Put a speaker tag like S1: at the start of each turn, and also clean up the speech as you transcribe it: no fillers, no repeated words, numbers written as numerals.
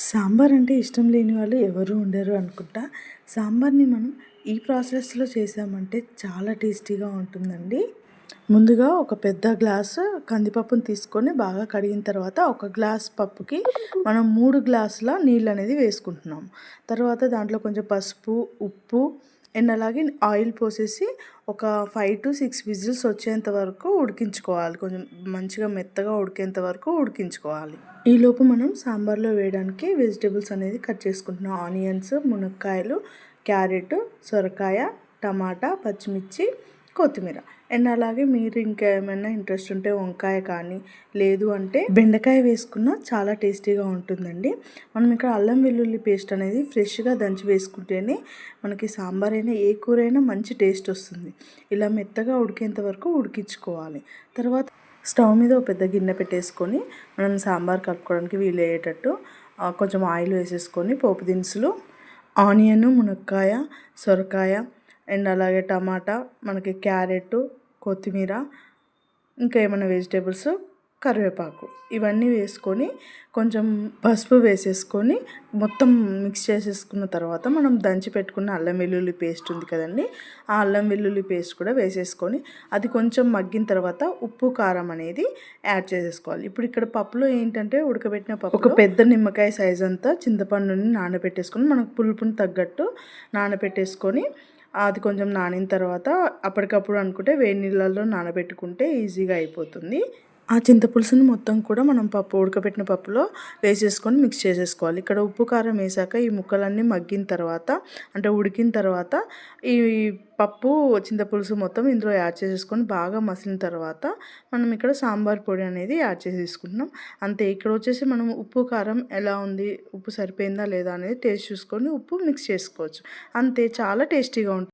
S1: సాంబార్ అంటే ఇష్టం లేని వాళ్ళు ఎవరు ఉండరు అనుకుంటా. సాంబార్ని మనం ఈ ప్రాసెస్లో చేసామంటే చాలా టేస్టీగా ఉంటుందండి. ముందుగా ఒక పెద్ద గ్లాసు కందిపప్పును తీసుకొని బాగా కడిగిన తర్వాత ఒక గ్లాస్ పప్పుకి మనం 3 గ్లాసుల నీళ్ళు అనేది వేసుకుంటున్నాం. తర్వాత దాంట్లో కొంచెం పసుపు, ఉప్పు అండ్ అలాగే ఆయిల్ పోసేసి ఒక 5-6 విజిల్స్ వచ్చేంత వరకు ఉడికించుకోవాలి. కొంచెం మంచిగా మెత్తగా ఉడికేంత వరకు ఉడికించుకోవాలి. ఈలోపు మనం సాంబార్లో వేయడానికి వెజిటేబుల్స్ అనేది కట్ చేసుకుంటున్నాం. ఆనియన్స్, మునక్కాయలు, క్యారెట్, సొరకాయ, టమాటా, పచ్చిమిర్చి, కొత్తిమీర అండ్ అలాగే మీరు ఇంకా ఏమైనా ఇంట్రెస్ట్ ఉంటే వంకాయ కానీ లేదు అంటే బెండకాయ వేసుకున్నా చాలా టేస్టీగా ఉంటుందండి. మనం ఇక్కడ అల్లం వెల్లుల్లి పేస్ట్ అనేది ఫ్రెష్గా దంచి వేసుకుంటేనే మనకి సాంబార్ అయినా ఏ కూర అయినా మంచి టేస్ట్ వస్తుంది. ఇలా మెత్తగా ఉడికేంత వరకు ఉడికించుకోవాలి. తర్వాత స్టవ్ మీద ఒక పెద్ద గిన్నె పెట్టేసుకొని మనం సాంబార్ కలుపుకోవడానికి వీలయ్యేటట్టు కొంచెం ఆయిల్ వేసేసుకొని పోపు దినుసులు, ఆనియన్, మునక్కాయ, సొరకాయ అండ్ అలాగే టమాటా, మనకి క్యారెట్, కొత్తిమీర, ఇంకా ఏమైనా వెజిటేబుల్స్, కరివేపాకు ఇవన్నీ వేసుకొని కొంచెం పసుపు వేసేసుకొని మొత్తం మిక్స్ చేసేసుకున్న తర్వాత మనం దంచి పెట్టుకున్న అల్లం వెల్లుల్లి పేస్ట్ ఉంది కదండి, ఆ అల్లం వెల్లుల్లి పేస్ట్ కూడా వేసేసుకొని అది కొంచెం మగ్గిన తర్వాత ఉప్పు కారం అనేది యాడ్ చేసేసుకోవాలి. ఇప్పుడు ఇక్కడ పప్పులో ఏంటంటే ఉడకబెట్టిన పప్పు ఒక పెద్ద నిమ్మకాయ సైజ్ అంతా చింతపండుని నానబెట్టేసుకొని మనకు పులుపుని తగ్గట్టు నానబెట్టేసుకొని అది కొంచెం నానిన తర్వాత అప్పటికప్పుడు అనుకుంటే వేడి నీళ్ళల్లో నానబెట్టుకుంటే ఈజీగా అయిపోతుంది. ఆ చింతపులుసుని మొత్తం కూడా మనం ఉడకబెట్టిన పప్పులో వేసేసుకొని మిక్స్ చేసేసుకోవాలి. ఇక్కడ ఉప్పు కారం వేసాక ఈ ముక్కలన్నీ మగ్గిన తర్వాత అంటే ఉడికిన తర్వాత ఈ పప్పు చింతపులుసు మొత్తం ఇందులో యాడ్ చేసేసుకొని బాగా మసిలిన తర్వాత మనం ఇక్కడ సాంబార్ పొడి అనేది యాడ్ చేసేసుకుంటున్నాం. అంతే. ఇక్కడ వచ్చేసి మనం ఉప్పు కారం ఎలా ఉంది, ఉప్పు సరిపోయిందా లేదా అనేది టేస్ట్ చూసుకొని ఉప్పు మిక్స్ చేసుకోవచ్చు. అంతే, చాలా టేస్టీగా ఉంటుంది.